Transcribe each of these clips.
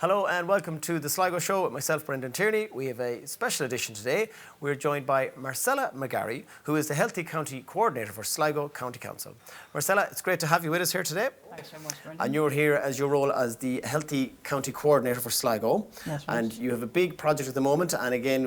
Hello and welcome to the Sligo Show with myself, Brendan Tierney. We have a special edition today. We're joined by Marcella McGarry, who is the Healthy County Coordinator for Sligo County Council. Marcella, it's great to have you with us here today. Thanks very much, Brendan. And you're here as your role as the Healthy County Coordinator for Sligo. That's right. And you have a big project at the moment. And again,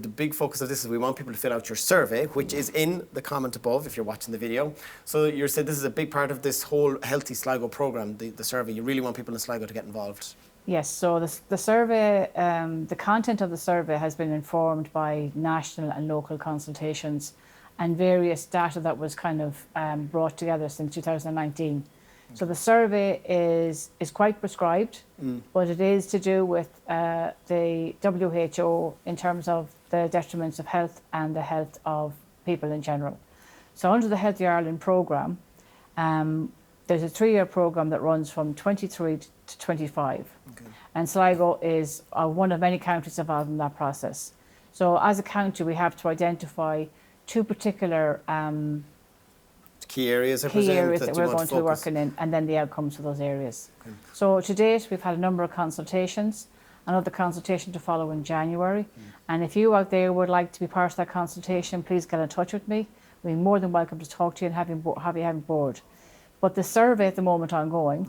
the big focus of this is we want people to fill out your survey, which is in the comment above if you're watching the video. So you said this is a big part of this whole Healthy Sligo programme, the survey. You really want people in Sligo to get involved. Yes, so the survey, the content of the survey has been informed by national and local consultations and various data that was kind of brought together since 2019. So the survey is quite prescribed, but it is to do with the WHO in terms of the detriments of health and the health of people in general. So under the Healthy Ireland programme, there's a 3-year programme that runs from 23 to 25. Okay. And Sligo is one of many counties involved in that process. So as a county, we have to identify 2 particular key areas that we're going to be working in, and then the outcomes of those areas. Okay. So to date, we've had a number of consultations, another consultation to follow in January. And if you out there would like to be part of that consultation, please get in touch with me. We're more than welcome to talk to you and have you on board. But the survey at the moment ongoing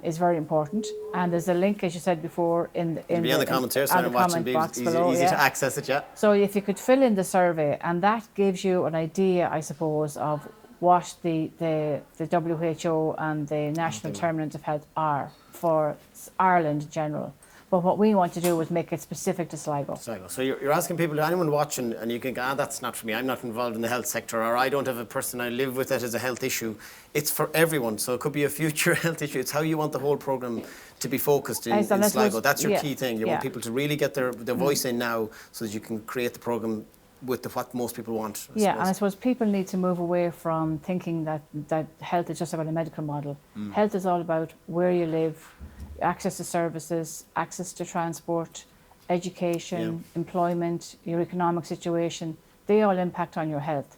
is very important, and there's a link, as you said before, in the comments here, so I'm watching, box easy below, to access it. So if you could fill in the survey, and that gives you an idea, I suppose, of what the WHO and the National Determinants of Health are for Ireland in general. But what we want to do is make it specific to Sligo. So you're asking people, anyone watching, and you think, that's not for me, I'm not involved in the health sector, or I don't have a person I live with that is a health issue. It's for everyone, so it could be a future health issue. It's how you want the whole programme to be focused in Sligo. That's your key thing. You want people to really get their voice in now so that you can create the programme with what most people want. And I suppose people need to move away from thinking that health is just about a medical model. Health is all about where you live, access to services, access to transport, education, employment, your economic situation. They all impact on your health.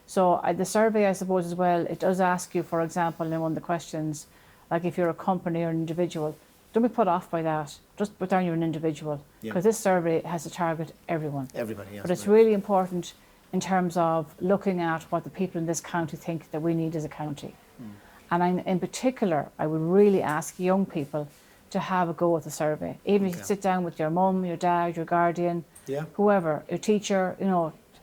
So the survey, I suppose, as well, it does ask you, for example, in one of the questions, like if you're a company or an individual, don't be put off by that. Just put down you're an individual, because this survey has to target everyone. Everybody, yes. But it's really important in terms of looking at what the people in this county think that we need as a county. And in particular, I would really ask young people to have a go at the survey. Even if you sit down with your mum, your dad, your guardian, whoever, your teacher,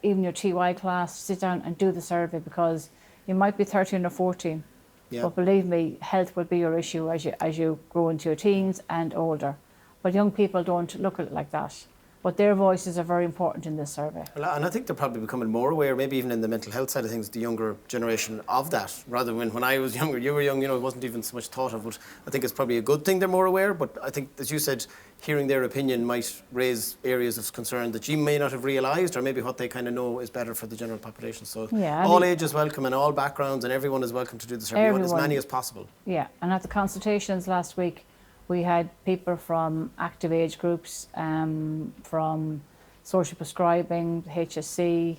even your TY class, sit down and do the survey, because you might be 13 or 14. But believe me, health will be your issue as you grow into your teens and older. But young people don't look at it like that. But their voices are very important in this survey. Well, and I think they're probably becoming more aware, maybe even in the mental health side of things, the younger generation of that. Rather than when I was younger, you were young, it wasn't even so much thought of. But I think it's probably a good thing they're more aware. But I think, as you said, hearing their opinion might raise areas of concern that you may not have realised, or maybe what they kind of know is better for the general population. So all ages welcome and all backgrounds, and everyone is welcome to do the survey. As many as possible. Yeah, and at the consultations last week, we had people from active age groups, from social prescribing, HSC,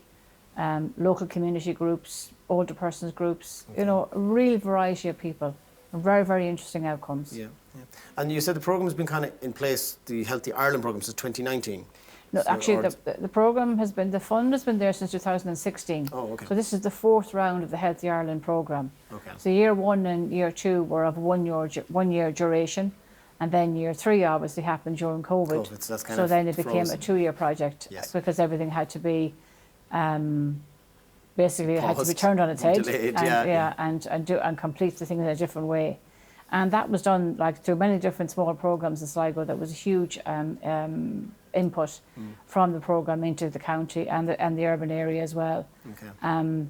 local community groups, older persons groups, a real variety of people. Very, very interesting outcomes. And you said the programme has been kind of in place, the Healthy Ireland programme, since 2019. No, so actually the programme has been, the fund has been there since 2016. Oh, okay. So this is the 4th round of the Healthy Ireland programme. Okay. So year 1 and year 2 were of 1 year duration. And then year 3 obviously happened during COVID. So then it became a 2-year project, because everything had to be basically it had to be turned on its head, delayed, and complete the thing in a different way. And that was done through many different small programs in Sligo. There was a huge input from the programme into the county and the urban area as well. Okay.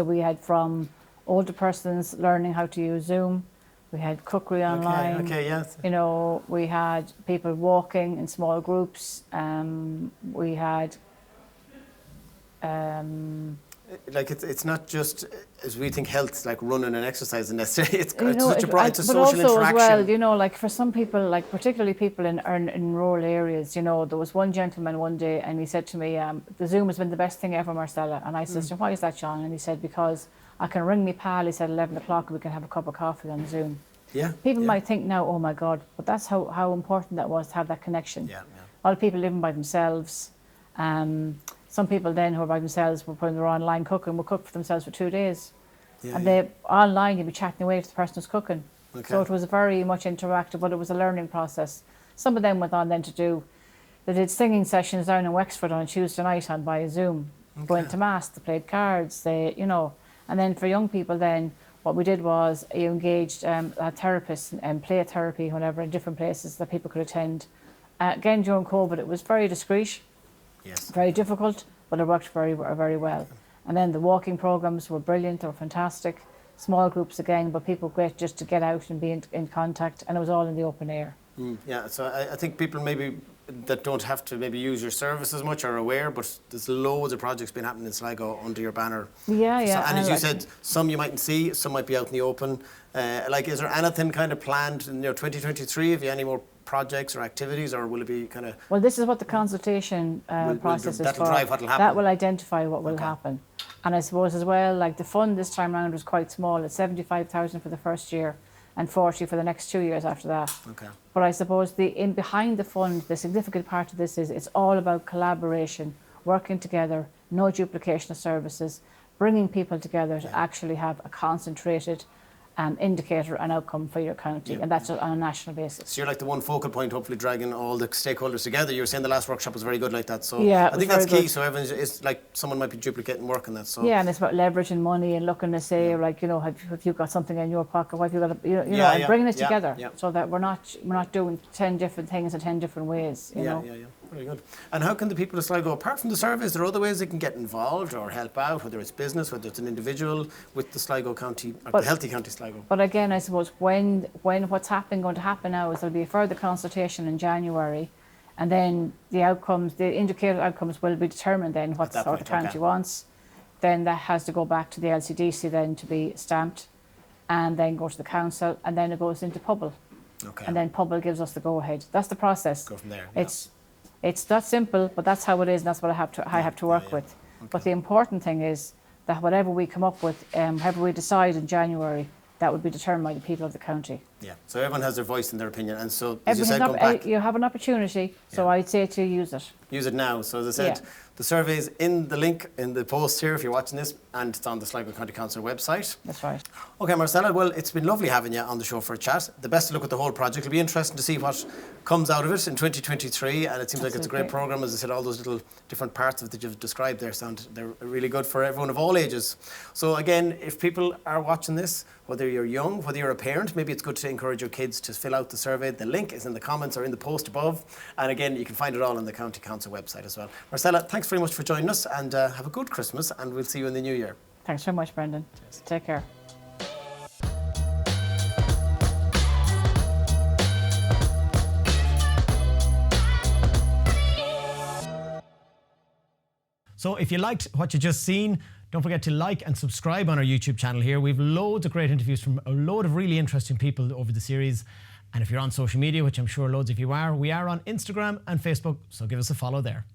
We had from older persons learning how to use Zoom. We had cookery online. We had people walking in small groups. We had it's not just as we think health like running and exercising necessarily. It's such a broad, it's a social interaction. As well, for some people, particularly people in rural areas, there was one gentleman one day and he said to me, the Zoom has been the best thing ever, Marcella. And I said, why is that, John? And he said, because I can ring me pal, he said, 11 o'clock and we can have a cup of coffee on Zoom. Yeah. People yeah. might think now, oh my God, but that's how important that was to have that connection. Yeah, yeah. All the people living by themselves. Some people then who are by themselves, when they were online cooking, would cook for themselves for 2 days. Yeah, And yeah. they online, you'd be chatting away to the person who's cooking. Okay. So it was very much interactive, but it was a learning process. Some of them went on then they did singing sessions down in Wexford on a Tuesday night by Zoom. Going to mass, they played cards, and then for young people then, what we did was you engaged a therapist and play therapy, whenever, in different places that people could attend. Again, during COVID, it was very discreet, Yes. very difficult, but it worked very, very well. And then the walking programs were brilliant, they were fantastic. Small groups again, but people great just to get out and be in contact, and it was all in the open air. Yeah, so I think people maybe that don't have to maybe use your service as much are aware, but there's loads of projects been happening in Sligo under your banner. Yeah, yeah. So, and as you said, some you mightn't see, some might be out in the open. Is there anything kind of planned in 2023? Have you any more projects or activities, or will it be kind of... Well, this is what the consultation process is for. That'll drive what will happen? That will identify what will happen. And I suppose as well, like the fund this time round was quite small. It's 75,000 for the first year and 40 for the next 2 years after that. Okay. But I suppose behind the fund, the significant part of this is it's all about collaboration, working together, no duplication of services, bringing people together to actually have a concentrated indicator and outcome for your county, and that's on a national basis. So you're like the one focal point, hopefully dragging all the stakeholders together. You were saying the last workshop was very good like that. So yeah, I think that's key. So it's like someone might be duplicating work on that. So yeah, and it's about leveraging money and looking to say, like, have you got something in your pocket? What have you got? And bringing it together so that we're not doing 10 different things in 10 different ways. You know? Yeah. Very good. And how can the people of Sligo, apart from the survey, is there other ways they can get involved or help out, whether it's business, whether it's an individual, with the Sligo County, or the Healthy County Sligo? But again, I suppose when what's going to happen now is there'll be a further consultation in January, and then the indicated outcomes will be determined then what sort of county wants. Then that has to go back to the LCDC then to be stamped, and then go to the council, and then it goes into Pobble. Okay. And then Pobble gives us the go-ahead. That's the process. Go from there. It's not simple, but that's how it is, and that's what I have to work with. Okay. But the important thing is that whatever we come up with, whatever we decide in January, that would be determined by the people of the county. Yeah, so everyone has their voice and their opinion, and so as you said, go back. You have an opportunity, so I'd say to use it. Use it now. So as I said, the survey is in the link in the post here if you're watching this, and it's on the Sligo County Council website. That's right. Okay, Marcella, well, it's been lovely having you on the show for a chat. The best of luck with the whole project. It'll be interesting to see what comes out of it in 2023, and it seems like it's a great programme. As I said, all those little different parts of it that you've described there they're really good for everyone of all ages. So again, if people are watching this, whether you're young, whether you're a parent, maybe it's good to encourage your kids to fill out the survey. The link is in the comments or in the post above. And again, you can find it all on the County Council website as well. Marcella, thanks very much for joining us, and have a good Christmas, and we'll see you in the new year. Thanks very much, Brendan. Cheers. Take care. So if you liked what you just seen, don't forget to like and subscribe on our YouTube channel here. We've loads of great interviews from a load of really interesting people over the series. And if you're on social media, which I'm sure loads of you are, we are on Instagram and Facebook, so give us a follow there.